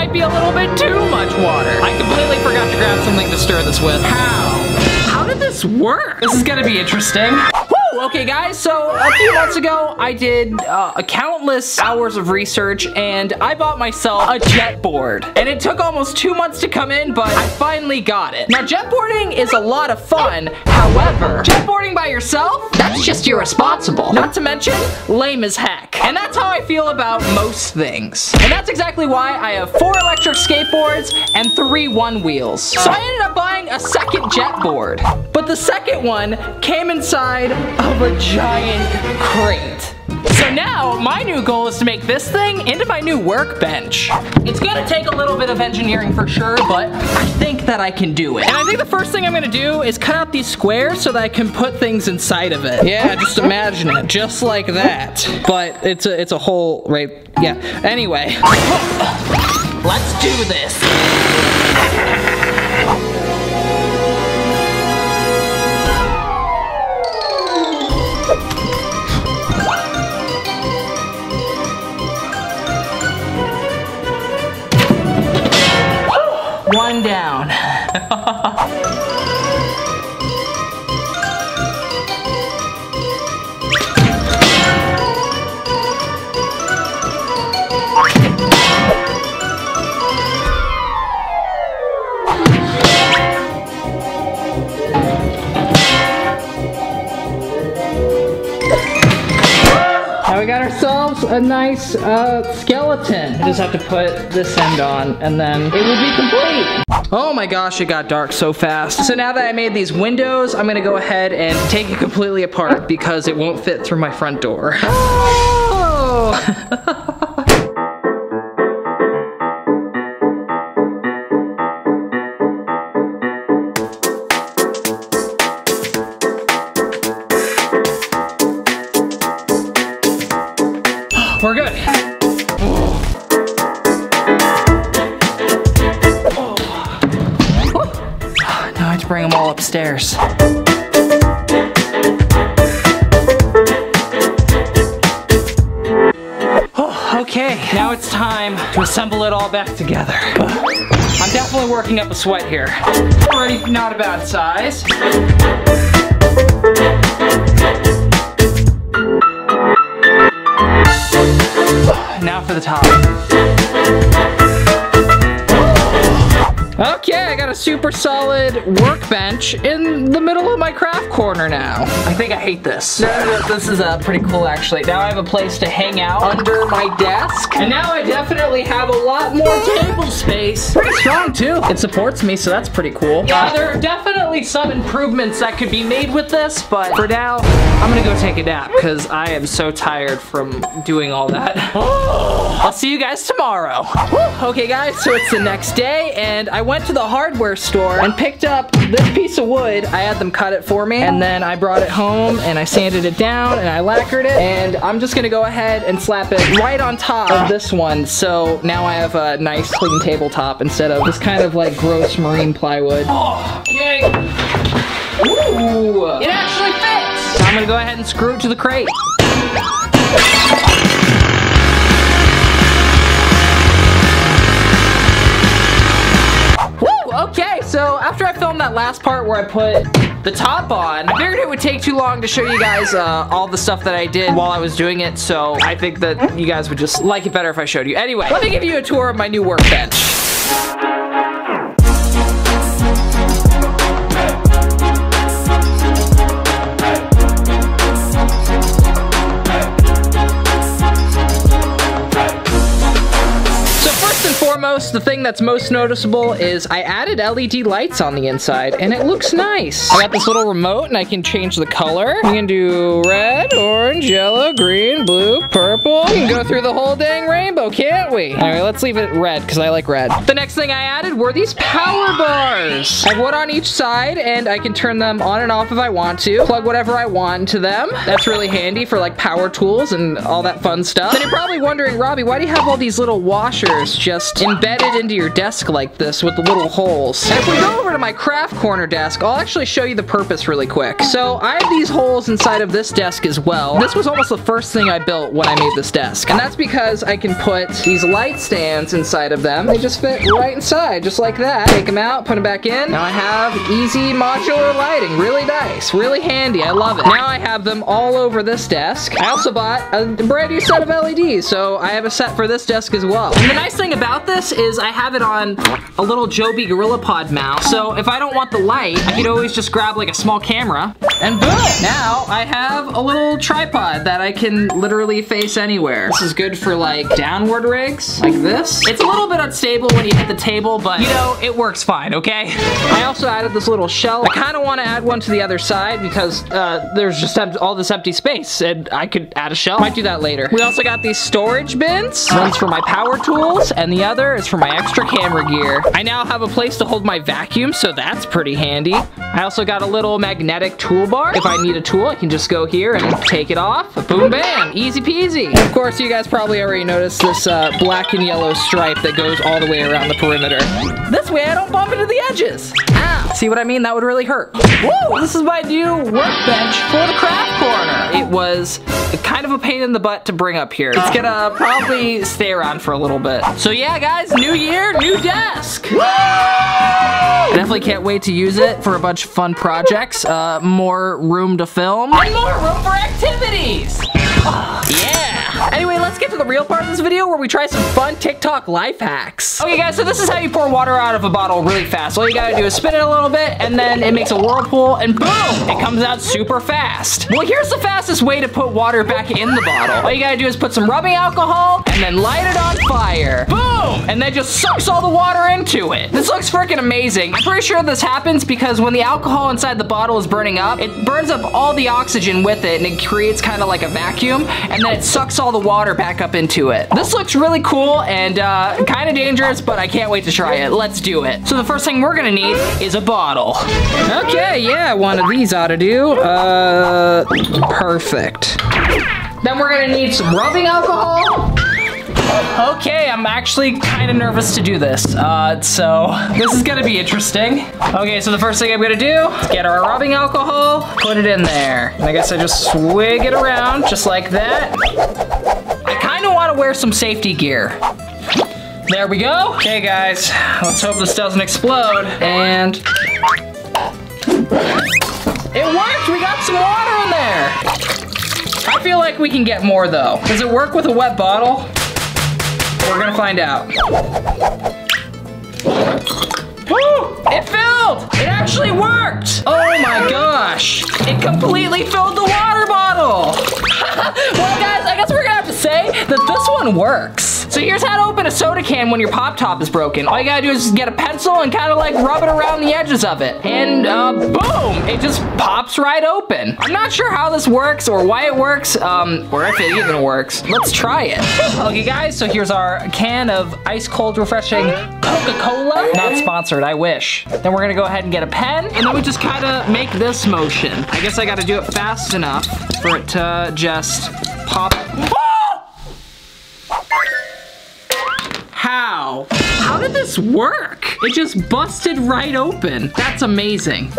might be a little bit too much water. I completely forgot to grab something to stir this with. How did this work? This is gonna be interesting. Okay guys, so a few months ago I did countless hours of research and I bought myself a jet board. And it took almost 2 months to come in, but I finally got it. Now jetboarding is a lot of fun, however, jetboarding by yourself, that's just irresponsible. Not to mention, lame as heck. And that's how I feel about most things. And that's exactly why I have 4 electric skateboards and 3 one-wheels. So I ended up buying a second jet board. But the second one came inside of a giant crate. So now, my new goal is to make this thing into my new workbench. It's gonna take a little bit of engineering for sure, but I think that I can do it. And I think the first thing I'm gonna do is cut out these squares so that I can put things inside of it. Yeah, just imagine it, just like that. But it's a hole, right? Yeah, anyway. Let's do this. One down. Now we got ourselves a nice skeleton. I just have to put this end on and then it will be complete. Oh my gosh, it got dark so fast. So now that I made these windows, I'm gonna go ahead and take it completely apart because it won't fit through my front door. Oh! We're good. Now I have to bring them all upstairs. Okay, now it's time to assemble it all back together. I'm definitely working up a sweat here. Already not a bad size. Now for the top. Okay, I got a super solid workbench in the middle of my craft corner now. I think I hate this. No, this is pretty cool actually. Now I have a place to hang out under my desk. And now I definitely have a lot more table space. Pretty strong too. It supports me, so that's pretty cool. Yeah, there are definitely some improvements that could be made with this, but for now, I'm gonna go take a nap because I am so tired from doing all that. I'll see you guys tomorrow. Okay guys, so it's the next day and I went to the hardware store and picked up this piece of wood. I had them cut it for me and then I brought it home and I sanded it down and I lacquered it and I'm just gonna go ahead and slap it right on top of this one. So now I have a nice clean tabletop instead of this kind of like gross marine plywood. Oh, okay. Ooh, it actually fits. So I'm gonna go ahead and screw it to the crate. Okay, so after I filmed that last part where I put the top on, I figured it would take too long to show you guys all the stuff that I did while I was doing it, so I think that you guys would just like it better if I showed you. Anyway, let me give you a tour of my new workbench. The thing that's most noticeable is I added LED lights on the inside and it looks nice. I got this little remote and I can change the color. We can do red, orange, yellow, green, blue, purple. We can go through the whole dang rainbow, can't we? Anyway, let's leave it red because I like red. The next thing I added were these power bars. I have one on each side and I can turn them on and off if I want to. Plug whatever I want into them. That's really handy for like power tools and all that fun stuff. Then you're probably wondering, Robbie, why do you have all these little washers just embedded into your desk like this with the little holes. And if we go over to my craft corner desk, I'll actually show you the purpose really quick. So I have these holes inside of this desk as well. This was almost the first thing I built when I made this desk. And that's because I can put these light stands inside of them. They just fit right inside, just like that. Take them out, put them back in. Now I have easy modular lighting. Really nice, really handy. I love it. Now I have them all over this desk. I also bought a brand new set of LEDs, so I have a set for this desk as well. And the nice thing about this is I have it on a little Joby GorillaPod mount. So if I don't want the light, I could always just grab like a small camera and boom! Now I have a little tripod that I can literally face anywhere. This is good for like downward rigs, like this. It's a little bit unstable when you hit the table, but you know, it works fine, okay? I also added this little shelf. I kind of want to add one to the other side because there's just all this empty space and I could add a shelf. Might do that later. We also got these storage bins. One's for my power tools and the other is for my extra camera gear. I now have a place to hold my vacuum, so that's pretty handy. I also got a little magnetic toolbar. If I need a tool, I can just go here and take it off. Boom, bam, easy peasy. Of course, you guys probably already noticed this black and yellow stripe that goes all the way around the perimeter. This way I don't bump into the edges. Ow, see what I mean? That would really hurt. Woo, this is my new workbench for the craft corner. It was kind of a pain in the butt to bring up here. It's gonna probably stay around for a little bit. So yeah, guys, new year, new desk. Woo! Definitely can't wait to use it for a bunch of fun projects, more room to film, and more room for activities. Yeah. Anyway, let's get to the real part of this video where we try some fun TikTok life hacks. Okay guys, so this is how you pour water out of a bottle really fast. All you gotta do is spin it a little bit and then it makes a whirlpool and boom, it comes out super fast. Well, here's the fastest way to put water back in the bottle. All you gotta do is put some rubbing alcohol and then light it on fire. Boom! And that just sucks all the water into it. This looks freaking amazing. I'm pretty sure this happens because when the alcohol inside the bottle is burning up, it burns up all the oxygen with it and it creates kind of like a vacuum and then it sucks all the water back up into it. This looks really cool and kind of dangerous, but I can't wait to try it. Let's do it. So the first thing we're gonna need is a bottle. Okay, yeah, one of these ought to do. Perfect. Then we're gonna need some rubbing alcohol. Okay, I'm actually kind of nervous to do this, so this is gonna be interesting. Okay, so the first thing I'm gonna do is get our rubbing alcohol, put it in there. And I guess I just swig it around, just like that. I kind of want to wear some safety gear. There we go. Okay, guys, let's hope this doesn't explode. And it worked, we got some water in there. I feel like we can get more though. Does it work with a wet bottle? We're gonna find out. Woo! It filled! It actually worked! Oh my gosh! It completely filled the water bottle! Well guys, I guess we're gonna have to say that this one works. So here's how to open a soda can when your pop top is broken. All you gotta do is get a pencil and kind of like rub it around the edges of it. And boom, it just pops right open. I'm not sure how this works or why it works, or if it even works. Let's try it. Okay guys, so here's our can of ice cold refreshing Coca-Cola. Not sponsored, I wish. Then we're gonna go ahead and get a pen and then we just kind of make this motion. I guess I gotta do it fast enough for it to just pop. How? How did this work? It just busted right open. That's amazing.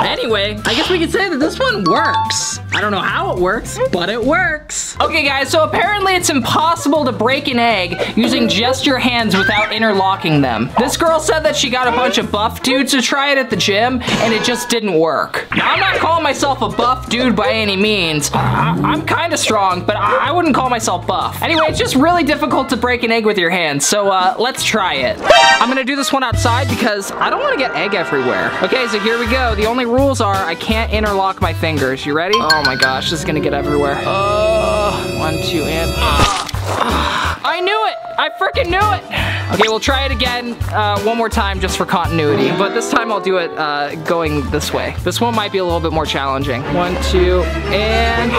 Anyway, I guess we could say that this one works. I don't know how it works, but it works. Okay guys, so apparently it's impossible to break an egg using just your hands without interlocking them. This girl said that she got a bunch of buff dudes to try it at the gym and it just didn't work. Now, I'm not calling myself a buff dude by any means. I'm kind of strong, but I wouldn't call myself buff. Anyway, it's just really difficult to break an egg with your hands, so let's try it. I'm gonna do this one outside because I don't want to get egg everywhere. Okay, so here we go. The only rules are I can't interlock my fingers. You ready? Oh my gosh, this is gonna get everywhere. 1, 2, and I knew it! I freaking knew it! Okay, we'll try it again one more time just for continuity, but this time I'll do it going this way. This one might be a little bit more challenging. 1, 2, and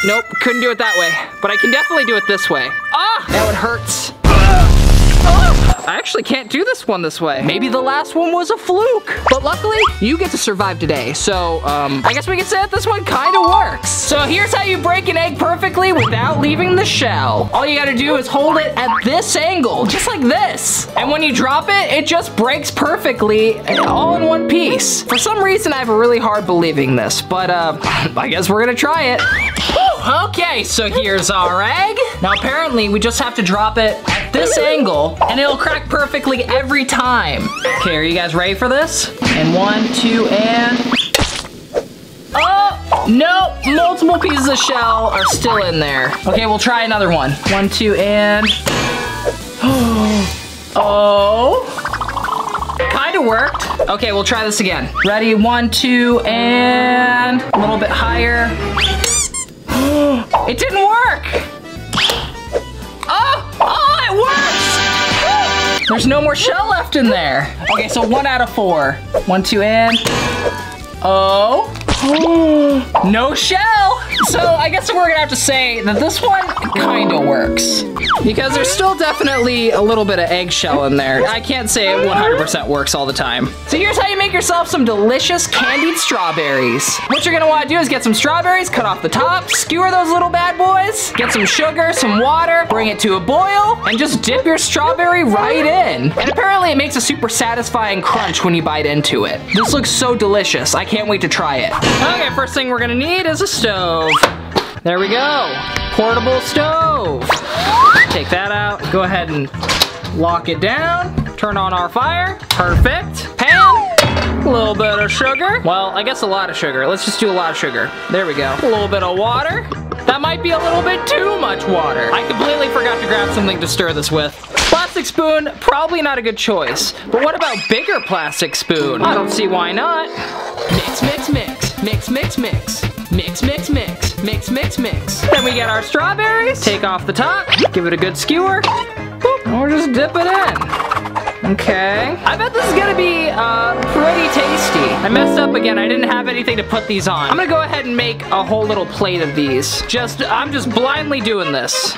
nope, couldn't do it that way, but I can definitely do it this way. Now it hurts. I actually can't do this one this way. Maybe the last one was a fluke. But luckily, you get to survive today. So, I guess we can say that this one kind of works. So here's how you break an egg perfectly without leaving the shell. All you gotta do is hold it at this angle, just like this. And when you drop it, it just breaks perfectly, all in one piece. For some reason, I have a really hard believing this, but I guess we're gonna try it. Whew, okay, so here's our egg. Now apparently, we just have to drop it at this angle, and it'll crack perfectly every time. Okay, are you guys ready for this? And 1, 2, and... Oh, no, multiple pieces of shell are still in there. Okay, we'll try another one. 1, 2, and... Oh. Kinda worked. Okay, we'll try this again. Ready, 1, 2, and... A little bit higher. It didn't work. Oh, it works. There's no more shell left in there. Okay, so 1 out of 4. 1, 2, and... Oh. No shell. So I guess we're gonna have to say that this one kinda works. Because there's still definitely a little bit of eggshell in there. I can't say it 100% works all the time. So here's how you make yourself some delicious candied strawberries. What you're gonna wanna do is get some strawberries, cut off the top, skewer those little bad boys, get some sugar, some water, bring it to a boil, and just dip your strawberry right in. And apparently it makes a super satisfying crunch when you bite into it. This looks so delicious. I can't wait to try it. Okay, first thing we're gonna need is a stove. There we go. Portable stove. Take that out. Go ahead and lock it down. Turn on our fire. Perfect. Pan. A little bit of sugar. Well, I guess a lot of sugar. Let's just do a lot of sugar. There we go. A little bit of water. That might be a little bit too much water. I completely forgot to grab something to stir this with. Plastic spoon, probably not a good choice. But what about bigger plastic spoon? I don't see why not. Mix, mix, mix. Mix, mix, mix. Mix, mix, mix. Mix, mix, mix. Then we get our strawberries. Take off the top. Give it a good skewer. Boop, and we'll just dip it in. Okay. I bet this is gonna be pretty tasty. I messed up again. I didn't have anything to put these on. I'm gonna go ahead and make a whole little plate of these. I'm just blindly doing this.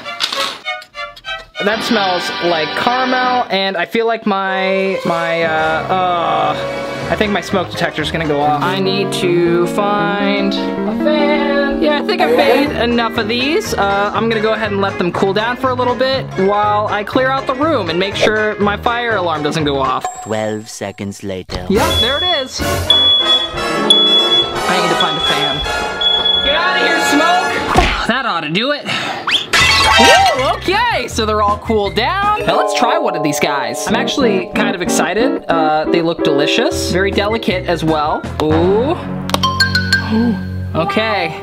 That smells like caramel, and I feel like I think my smoke detector is gonna go off. I need to find a fan. Yeah, I think I've made enough of these. I'm gonna go ahead and let them cool down for a little bit while I clear out the room and make sure my fire alarm doesn't go off. 12 seconds later. Yep, there it is. I need to find a fan. Get out of here, smoke! That ought to do it. Woo, okay, so they're all cooled down. Now let's try one of these guys. I'm actually kind of excited. They look delicious. Very delicate as well. Ooh. Okay.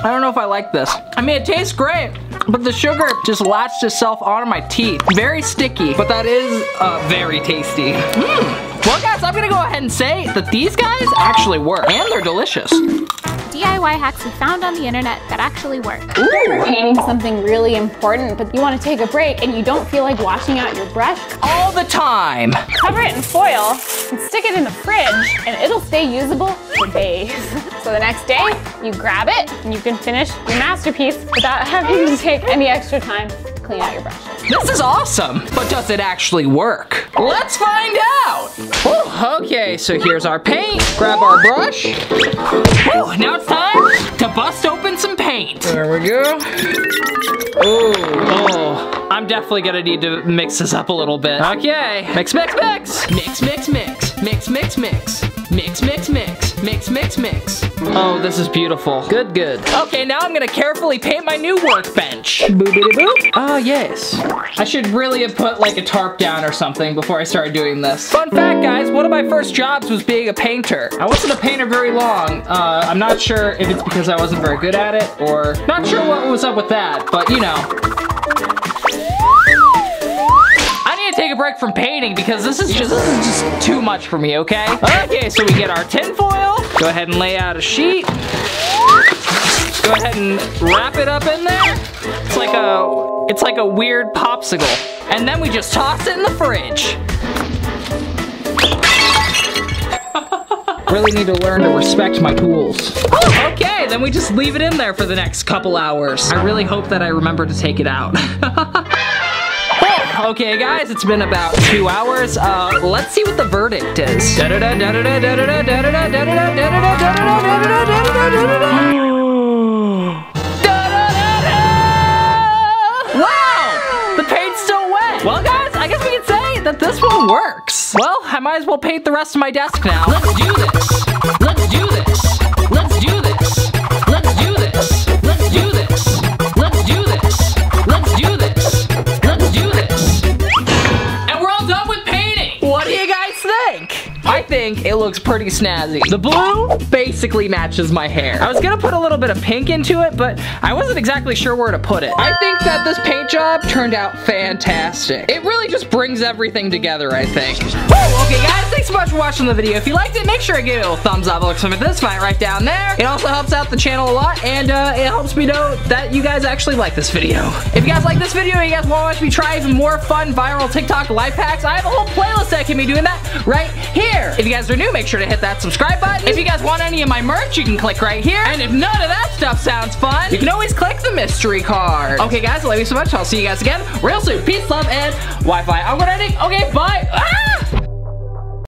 I don't know if I like this. I mean, it tastes great, but the sugar just latched itself onto my teeth. Very sticky, but that is very tasty. Well guys, I'm gonna go ahead and say that these guys actually work, and they're delicious. DIY hacks we found on the internet that actually work. Ooh. You're painting something really important, but you want to take a break and you don't feel like washing out your brush? All the time. Cover it in foil and stick it in the fridge and it'll stay usable for days. So the next day, you grab it and you can finish your masterpiece without having to take any extra time to clean out your brush. This is awesome, but does it actually work? Let's find out. Whew, okay, so here's our paint. Grab our brush. Whew, now it's time to bust open some paint. There we go. Oh, I'm definitely gonna need to mix this up a little bit. Okay, mix, mix, mix. Mix, mix, mix. Mix, mix, mix. Mix, mix, mix. Mix, mix, mix. Oh, this is beautiful. Good, good. Okay, now I'm gonna carefully paint my new workbench. Boop-a-dee-boop. Oh, yes. I should really have put like a tarp down or something before I started doing this. Fun fact, guys, one of my first jobs was being a painter. I wasn't a painter very long. I'm not sure if it's because I wasn't very good at it or not sure what was up with that, but you know. I need to take a break from painting because this is just too much for me, okay? Okay, so we get our tin foil. Go ahead and lay out a sheet. Go ahead and wrap it up in there. It's like a weird popsicle. And then we just toss it in the fridge. Really need to learn to respect my tools. Oh, okay, then we just leave it in there for the next couple hours. I really hope that I remember to take it out. Okay, guys, it's been about 2 hours. Let's see what the verdict is. Wow! The paint's still wet. Well, guys, I guess we can say that this one works. Well, I might as well paint the rest of my desk now. Let's do this. Let's do this. Let's do this. Let's do this. Let's do this. Let's do this. Let's do this. Let's do this. And we're all done with painting. What do you guys think? I think it looks pretty snazzy. The blue basically matches my hair. I was gonna put a little bit of pink into it, but I wasn't exactly sure where to put it. I think that this paint job turned out fantastic. It really just brings everything together, I think. Woo! Okay, guys, thanks so much for watching the video. If you liked it, make sure to give it a little thumbs up. Look, some of this fight right down there. It also helps out the channel a lot, and it helps me know that you guys actually like this video. If you guys like this video and you guys want to watch me try even more fun viral TikTok life hacks, I have a whole playlist that can be doing that right here. If you guys are new, make sure to hit that subscribe button. If you guys want any of my merch, you can click right here. And if none of that stuff sounds fun, you can always click the mystery card. Okay, guys, I love you so much. I'll see you guys again real soon. Peace, love, and Wi-Fi. I'm gonna ending. Okay, bye. Ah!